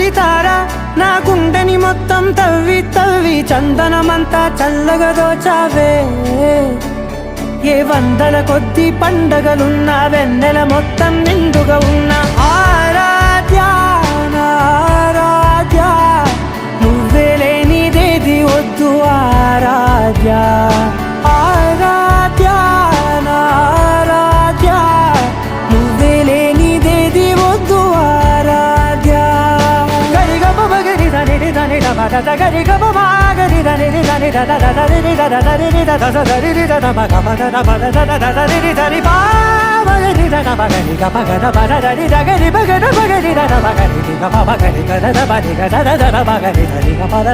చలితారా నా గుండెని మొత్తం తవ్వి తవ్వి చందనమంతా చల్లగా దోచావే ఏ వందల కొద్ది పండగలున్న వెన్నెల మొత్తం నిండుగా ఉన్న ఆరాధ్య నా ఆరాధ్య నువ్వే లేనిదేది వద్దు ఆరాధ్య ఆరాధ్య నా ఆరాధ్య నువ్వే లేనిదేది వద్దు ఆరాధ్య గరిగ బగరి దని దని దబద గరిగ బగరి దని దని దద దని దద దని దద దని దద బగద బద దద దని దని బాగరి దద బగరి గబగద బద దని దగరి బగద బగరి దద బగరి గబగరి గద బగరి గద దద బగరి దని గబద